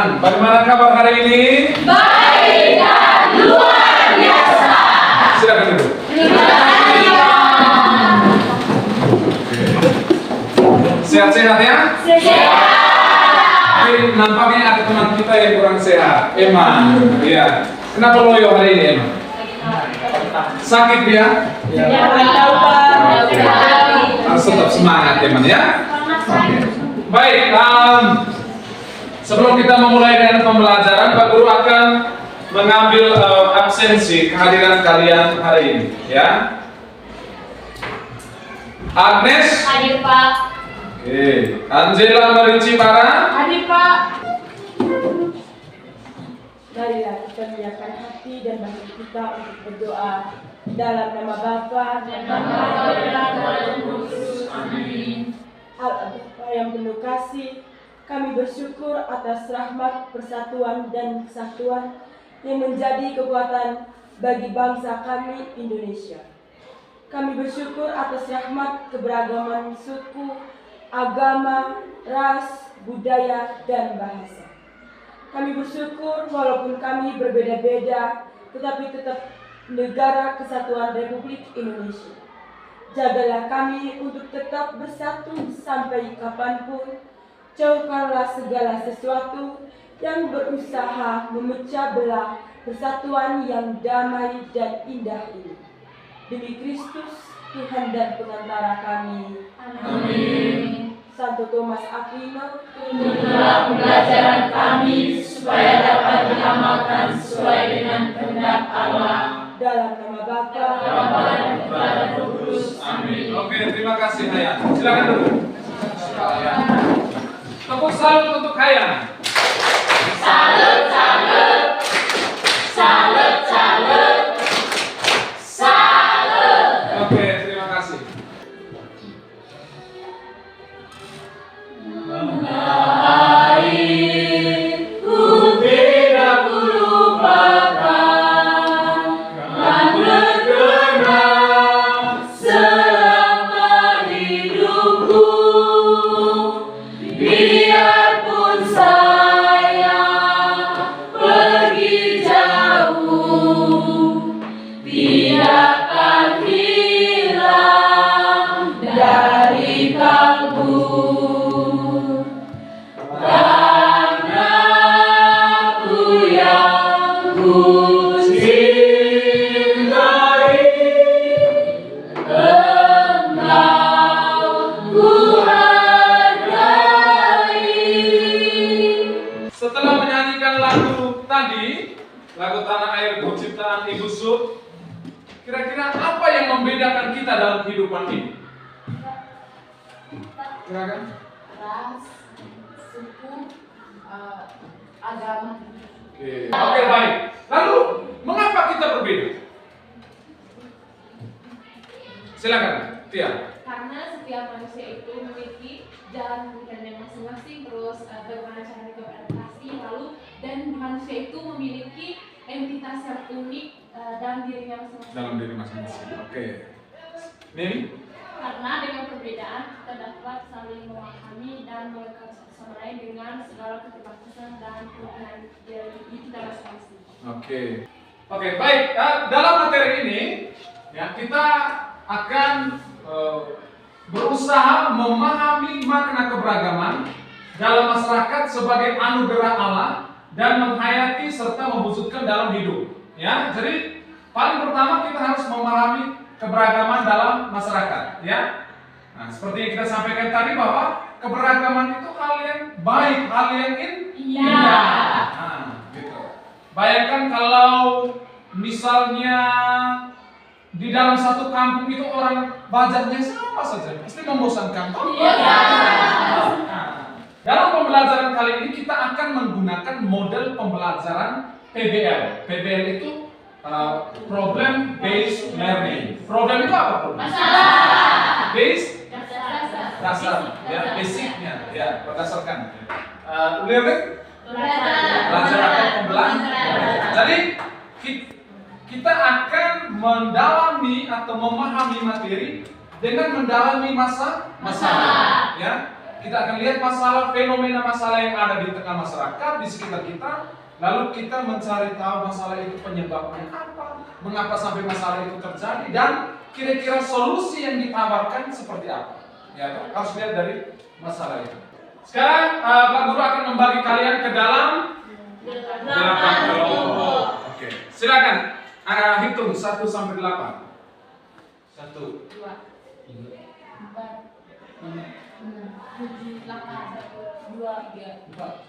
teman-teman, bagaimana kabar hari ini? Baik dan luar biasa. Silakan duduk. Terima kasih. Sehat-sehat ya? Sehat. Tapi nampaknya ada teman kita yang kurang sehat. Emma, iya. Kenapa loyo hari ini, Emma? Sakit dia? Jangan tahu Pak. Harus tetap semangat, teman ya. Baik, sebelum kita memulai dengan pembelajaran, Pak Guru akan mengambil absensi kehadiran kalian hari ini, ya. Agnes, Hadir Pak. oke. Angela Merinci Bara, Hadir Pak. Marilah kita menyiapkan hati dan batin kita untuk berdoa dalam nama Bapa dan Nama dan Roh Kudus. Amin. Allah Bapa yang penuh kasih, kami bersyukur atas rahmat persatuan dan kesatuan yang menjadi kekuatan bagi bangsa kami Indonesia. Kami bersyukur atas rahmat keberagaman suku, agama, ras, budaya, dan bahasa. Kami bersyukur walaupun kami berbeda-beda, tetapi tetap negara kesatuan Republik Indonesia. Jagalah kami untuk tetap bersatu sampai kapanpun. Jauhkanlah segala sesuatu yang berusaha memecah belah persatuan yang damai dan indah ini. Demi Kristus, Tuhan dan pengantara kami. Amin. Santo Thomas Aquino, Tuntunlah pembelajaran kami supaya dapat diamalkan sesuai dengan kehendak Allah. dalam nama Bapa, Bapa dan Putra dan Roh Kudus. Amin. oke, terima kasih Hayan. Silakan duduk. Tepuk salut untuk Hayan. Salut, salut. Salut, salut. Salut. Oke, terima kasih. Ku tidak lupakan dan berkenan selama hidupku. Biarpun saya pergi jauh, tidak akan hilang dari kalbu. Karena aku yang ku cintai, engkau ku hargai. Setelah menyanyikan lagu tadi, lagu Tanah Airku ciptaan Ibu Sub, kira-kira apa yang membedakan kita dalam kehidupan ini? Kira-kira? Ras, suku, agama. Oke, baik. Lalu, mengapa kita berbeda? Silakan, Tia. Karena setiap manusia itu memiliki jalan pemikirannya masing-masing, terus bagaimana cara beradaptasi, lalu dan manusia itu memiliki entitas yang unik dalam dirinya masing-masing. Dalam diri masing-masing. Oke. Nini? Karena dengan perbedaan kita dapat saling memahami dan melengkapi satu sama lain dengan segala keterbatasan dan kelebihan diri kita masing-masing. Oke. Oke, baik. Dalam materi ini, ya, kita akan berusaha memahami makna keberagaman dalam masyarakat sebagai anugerah Allah dan menghayati serta mewujudkan dalam hidup. Ya, jadi paling pertama kita harus memahami keberagaman dalam masyarakat. Ya, nah, seperti yang kita sampaikan tadi bahwa keberagaman itu hal yang baik, hal yang indah. Nah, gitu. Bayangkan kalau misalnya di dalam satu kampung itu orang belajarnya sama saja, pasti membosankan. Nah, dalam pembelajaran kali ini kita akan menggunakan model pembelajaran PBL. PBL itu problem based learning. Problem itu apa? Problem? Masalah. Base Dasar. dasar, ya, basicnya, ya, berdasarkan. Learning belajar atau pembelajaran. Jadi kita akan mendalami atau memahami materi dengan mendalami masalah, ya. Kita akan lihat masalah, fenomena masalah yang ada di tengah masyarakat, di sekitar kita. Lalu kita mencari tahu masalah itu penyebabnya apa, mengapa sampai masalah itu terjadi, dan kira-kira solusi yang ditawarkan seperti apa. Ya, harus lihat dari masalah itu. Sekarang Pak Guru akan membagi kalian ke dalam 8 kelompok. Oke, silakan hitung 1 sampai 8. 1, 2, 4, 5, 6, 7, 8, 2, 3, 4.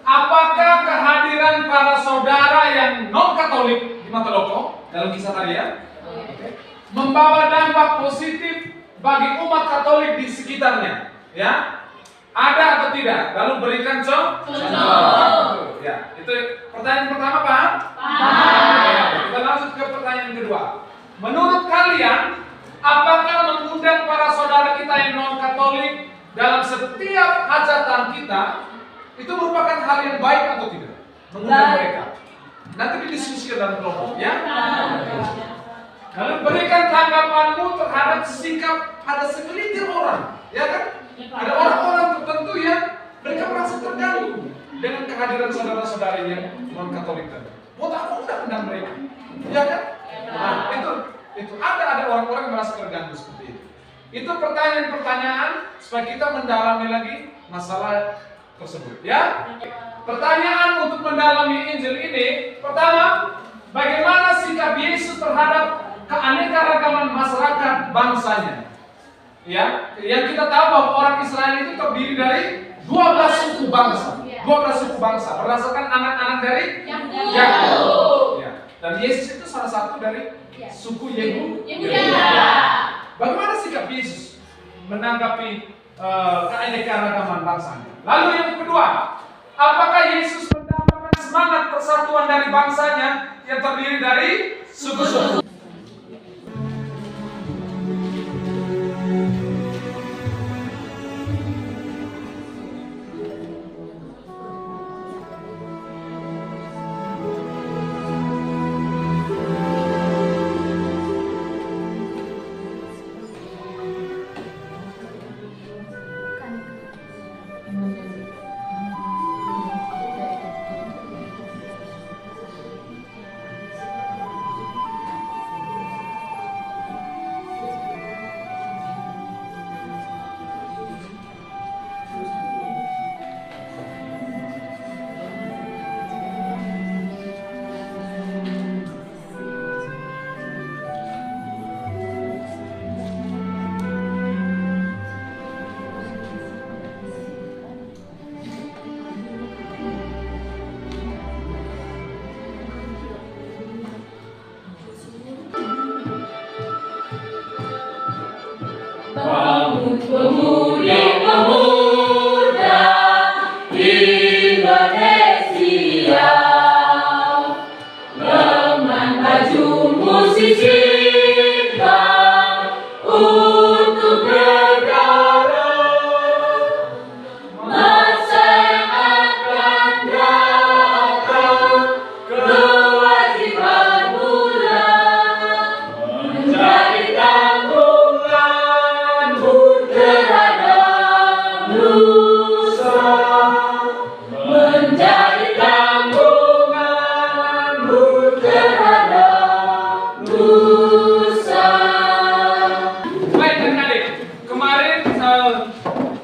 Apakah kehadiran para saudara yang non-Katolik di Mataloko dalam kisah tadi ya, membawa dampak positif bagi umat Katolik di sekitarnya? Ya, ada atau tidak? Lalu berikan contoh. Ya, itu pertanyaan pertama, Pak. Ya, kita langsung ke pertanyaan kedua. Menurut kalian, apakah mengundang para saudara kita yang non-Katolik dalam setiap hajatan kita itu merupakan hal yang baik atau tidak? Mengundang mereka. Nanti didiskusikan dalam kelompok, ya. Lalu berikan tanggapanmu terhadap sikap ada segelintir orang, ya kan? Ada orang-orang tertentu yang mereka merasa terganggu dengan kehadiran saudara-saudara yang non-Katolik tadi. Mau tak undang mereka, ya kan? Nah, itu ada orang-orang yang merasa terganggu seperti itu. Itu pertanyaan-pertanyaan supaya kita mendalami lagi masalah tersebut, ya. Pertanyaan untuk mendalami Injil ini, pertama, bagaimana sikap Yesus terhadap keanekaragaman masyarakat bangsanya? Ya, yang kita tahu bahwa orang Israel itu terdiri dari 12 suku bangsa. 12 suku bangsa berdasarkan anak-anak dari Yakub. Ya. Dan Yesus itu salah satu dari suku Yehuda. Bagaimana sikap Yesus menanggapi keanekaragaman bangsanya? Lalu yang kedua, apakah Yesus mendapatkan semangat persatuan dari bangsanya yang terdiri dari suku-suku? Pemuda Indonesia dengan baju musisi untuk berdara masa yang akan datang, kewajiban muda menjadi tanggunganmu terhadap nusa, menjadi tanggunganmu terhadap nusa. Baik adik-adik, kemarin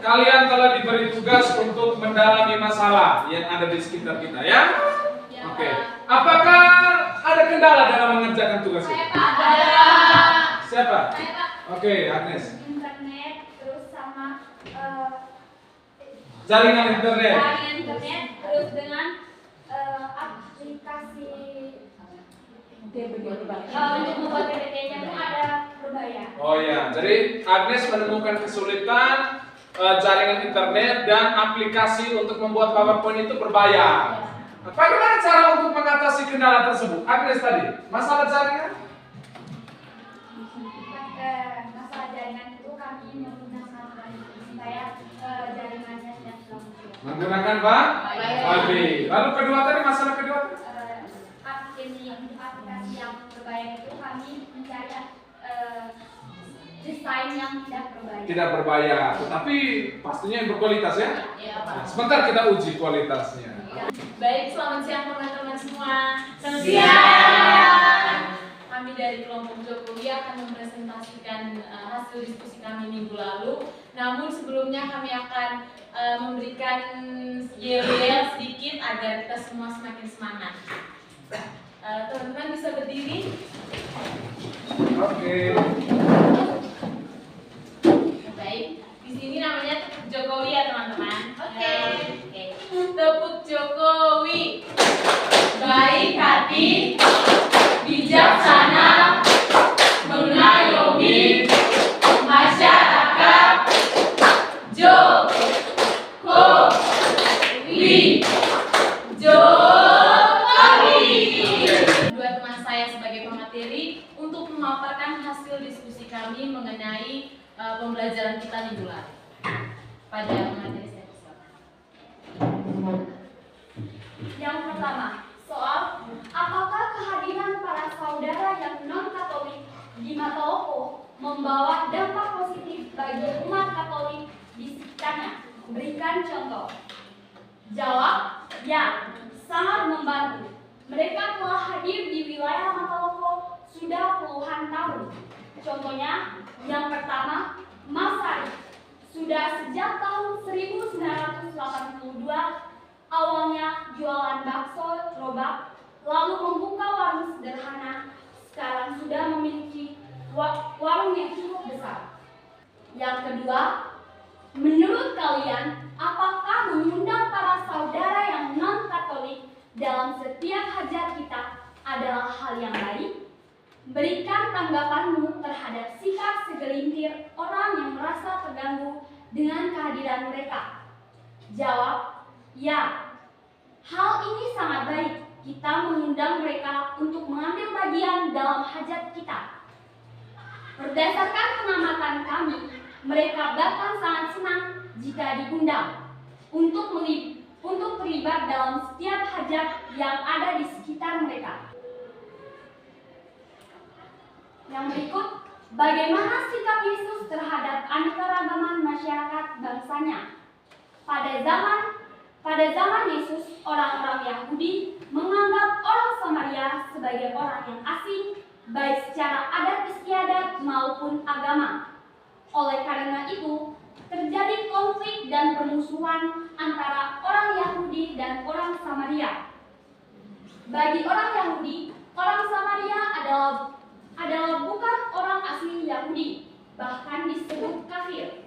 kalian telah diberi tugas untuk mendalami masalah yang ada di sekitar kita, ya? Oke. Apakah ada kendala dalam mengerjakan tugas ini? Siapa? Oke, Agnes. Internet, terus sama Jaringan internet. jaringan internet, terus Untuk membuat PPT-nya itu ada berbahaya. Oh ya, jadi Agnes menemukan kesulitan jaringan internet dan aplikasi untuk membuat PowerPoint itu berbayar. Bagaimana cara untuk mengatasi kendala tersebut? Agnes tadi, masalah jaringan? Masalah jaringan itu kami menggunakan supaya jaringannya tidak muncul. Menggunakan Pak? Baik. Lalu kedua tadi, masalah kedua? Aplikasi yang berbahaya itu kami mencari desain yang tidak berbahaya. Tidak berbahaya, tetapi pastinya yang berkualitas ya? Ya, Pak. Nah, sebentar kita uji kualitasnya. Baik, selamat siang teman-teman semua. Selamat siang. Kami dari kelompok Jokowi akan mempresentasikan hasil diskusi kami minggu lalu. Namun sebelumnya kami akan memberikan yel-yel sedikit agar kita semua semakin semangat. Teman-teman bisa berdiri. Oke. Baik, di sini namanya tepuk Jokowi ya teman-teman. Oke. Tepuk Jokowi. Baik hati, bijaksana, mengayomi masyarakat. Jokowi. Dua teman saya sebagai pemateri untuk memaparkan hasil diskusi kami mengenai pembelajaran kita minggu lalu. Pada pemateri saya persilakan. Yang pertama, soal apakah kehadiran para saudara yang non-Katolik di Matalopo membawa dampak positif bagi umat Katolik di sekitarnya? Berikan contoh. Jawab, ya, sangat membantu. Mereka telah hadir di wilayah Matalopo sudah puluhan tahun. Contohnya, yang pertama, Mas Sari. Sudah sejak tahun 1982, awalnya jualan bakso robak, lalu membuka warung sederhana, sekarang sudah memiliki warung yang cukup besar. Yang kedua, menurut kalian, apakah mengundang para saudara yang non-Katolik dalam setiap hajat kita adalah hal yang baik? Berikan tanggapanmu terhadap sikap segelintir orang yang merasa terganggu dengan kehadiran mereka. Jawab, ya. Hal ini sangat baik. Kita mengundang mereka untuk mengambil bagian dalam hajat kita. Berdasarkan pengamatan kami, mereka bahkan sangat senang jika diundang untuk terlibat dalam setiap hajat yang ada di sekitar mereka. Yang berikut, bagaimana sikap Yesus terhadap anekaragaman masyarakat bangsanya? Pada zaman Yesus, orang-orang Yahudi menganggap orang Samaria sebagai orang yang asing, baik secara adat istiadat maupun agama. Oleh karena itu, terjadi konflik dan permusuhan antara orang Yahudi dan orang Samaria. Bagi orang Yahudi, orang Samaria adalah bukan orang asli Yahudi, bahkan disebut kafir.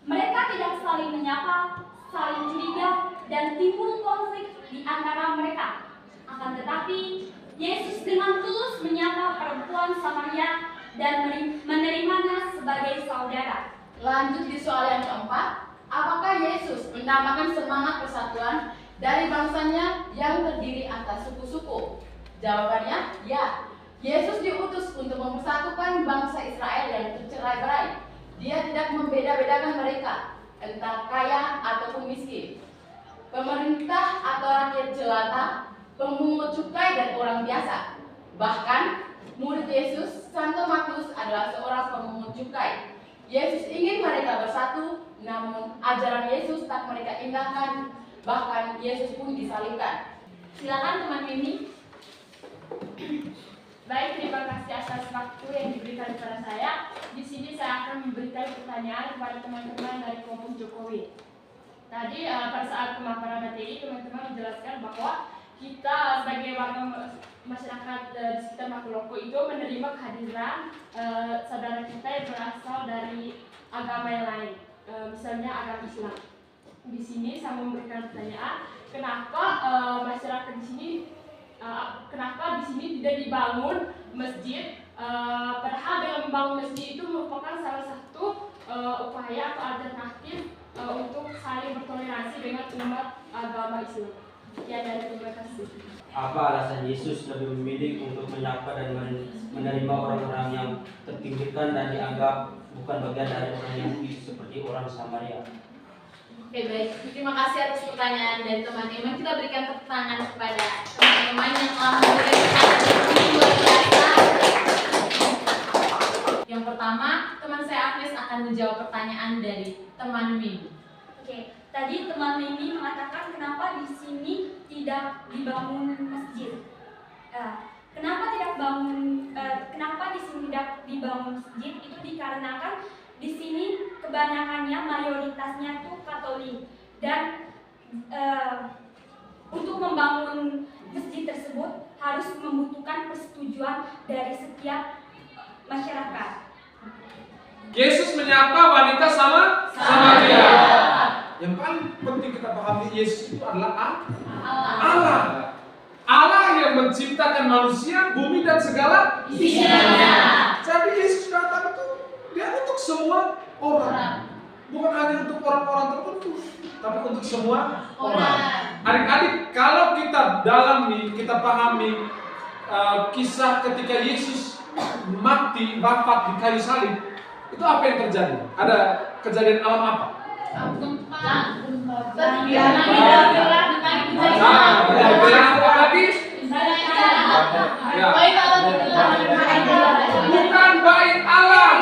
Mereka tidak saling menyapa, saling curiga, dan timbul konflik di antara mereka. Akan tetapi, Yesus dengan tulus menyapa perempuan Samaria dan menerimanya sebagai saudara. Lanjut di soal yang keempat, apakah Yesus menambahkan semangat persatuan dari bangsanya yang terdiri atas suku-suku? Jawabannya, ya. Yesus diutus untuk mempersatukan bangsa Israel yang tercerai-berai. Dia tidak membeda-bedakan mereka, entah kaya ataupun miskin, pemerintah atau rakyat jelata, pemungut cukai dan orang biasa. Bahkan, murid Yesus, Santo Markus adalah seorang pemungut cukai. Yesus ingin mereka bersatu, namun ajaran Yesus tak mereka indahkan, bahkan Yesus pun disalibkan. Silakan teman Mimi. Baik, terima kasih atas waktu yang diberikan kepada saya. Di sini saya akan memberikan pertanyaan kepada teman-teman dari kelompok Jokowi. Tadi pada saat pemaparan materi, teman-teman menjelaskan bahwa kita sebagai warga masyarakat di sekitar Matalopo itu menerima kehadiran saudara kita yang berasal dari agama yang lain, misalnya agama Islam. Di sini saya memberikan pertanyaan, kenapa masyarakat di sini kenapa di sini tidak dibangun masjid, padahal dengan membangun masjid itu merupakan salah satu upaya atau alternatif untuk saling bertoleransi dengan umat agama Islam. Sekian dari terima kasih. Apa alasan Yesus lebih memilih untuk menyapa dan menerima orang-orang yang terpinggirkan dan dianggap bukan bagian dari orang Yahudi seperti orang Samaria? Oke, baik. Terima kasih atas pertanyaan dari teman Iman. Kita berikan tepuk tangan kepada teman Iman yang telah memberikan pertanyaan luar biasa. Yang pertama, teman saya Agnes akan menjawab pertanyaan dari teman Mimi. Oke, tadi teman Mimi mengatakan kenapa di sini tidak dibangun masjid. Kenapa di sini tidak dibangun masjid? Itu dikarenakan di sini kebanyakannya mayoritasnya tuh Katolik dan untuk membangun masjid tersebut harus membutuhkan persetujuan dari setiap masyarakat. Yesus menyapa wanita Samaria. Yang paling penting kita pahami, Yesus itu adalah Allah. Allah yang menciptakan manusia, bumi dan segala isinya. Jadi Yesus katakan itu dia untuk semua orang. Bukan hanya untuk orang-orang tertentu, tapi untuk semua orang. Adik-adik, kalau kita dalami, kita pahami kisah ketika Yesus mati, wafat di kayu salib, itu apa yang terjadi? Ada kejadian alam apa? Bukan bait Allah.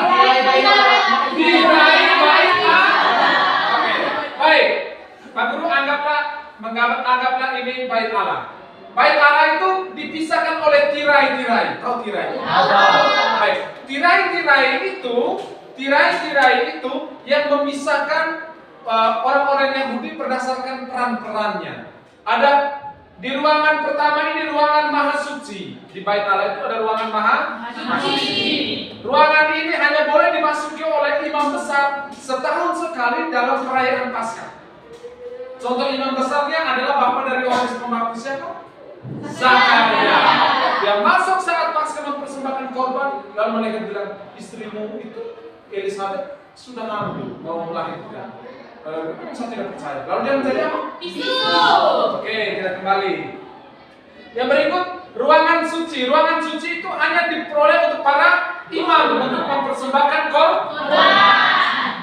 Diraih bait Allah. Oke, baik. Pak Guru anggaplah ini bait Allah. Bait Allah itu dipisahkan oleh tirai-tirai. Tahu tirai? Baik. Tirai-tirai itu yang memisahkan orang-orang Yahudi berdasarkan peran-perannya. Ada di ruangan pertama ini ruangan Maha Suci. Di Bait Allah itu ada ruangan Maha Suci. Ruangan ini hanya boleh dimasuki oleh imam besar setahun sekali dalam perayaan Paskah. Contoh imam besarnya adalah bapak dari Yohanes Pembaptis siapa? Zakaria. Dia masuk saat Paskah mempersembahkan korban, lalu mereka bilang, istrimu itu Elizabeth sudah ngandung, mau melahirkan. Saya tidak percaya. Lalu dia menjadi apa? Oke, kita kembali. Yang berikut, ruangan suci. Ruangan suci itu hanya diperoleh untuk para imam untuk mempersembahkan korban.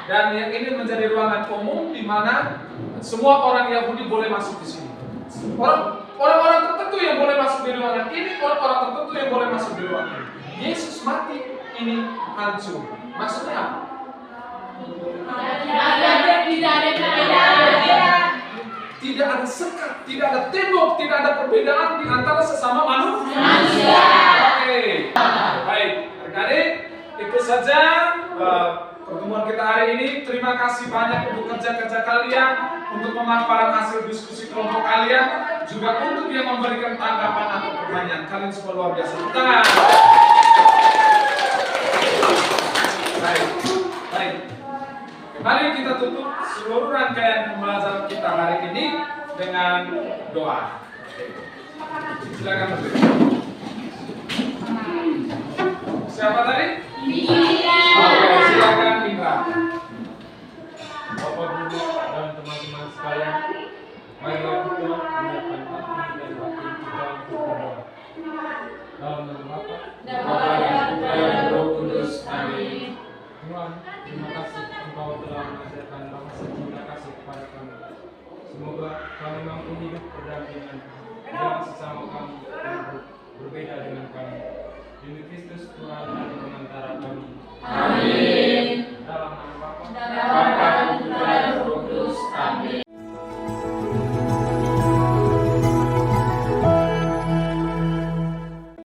Dan yang ini menjadi ruangan umum di mana semua orang Yahudi boleh masuk di sini. Orang-orang tertentu yang boleh masuk di ruangan ini, orang-orang tertentu yang boleh masuk di ruangan ini. Yesus mati, ini hancur. Maksudnya apa? Tidak ada sekat, tidak ada tembok, tidak ada perbedaan di antara sesama manusia. Oke, baik, adik-adik, itu saja pertemuan kita hari ini. Terima kasih banyak untuk kerja-kerja kalian, untuk pemaparan hasil diskusi kelompok kalian, juga untuk yang memberikan tanggapan atau pertanyaan. Kalian semua luar biasa. Tangan. Baik. Mari kita tutup seluruh rangkaian pembelajaran kita hari ini dengan doa. Silakan berdiri. Siapa tadi? Oke, silakan Indra. Bapak Guru dan teman-teman sekalian, marilah kita menyiapkan hati dan batin kita untuk berdoa. Dalam nama Bapa, dan Putra dan Roh Kudus. Amin. Tuhan, terima kasih Engkau telah mengajarkan bahasa cinta kasih kepada kami. Semoga kami mampu hidup berdampingan dengan sesama kami dan berbeda dengan kami. Demi Kristus Tuhan dan pengantara kami. Amin.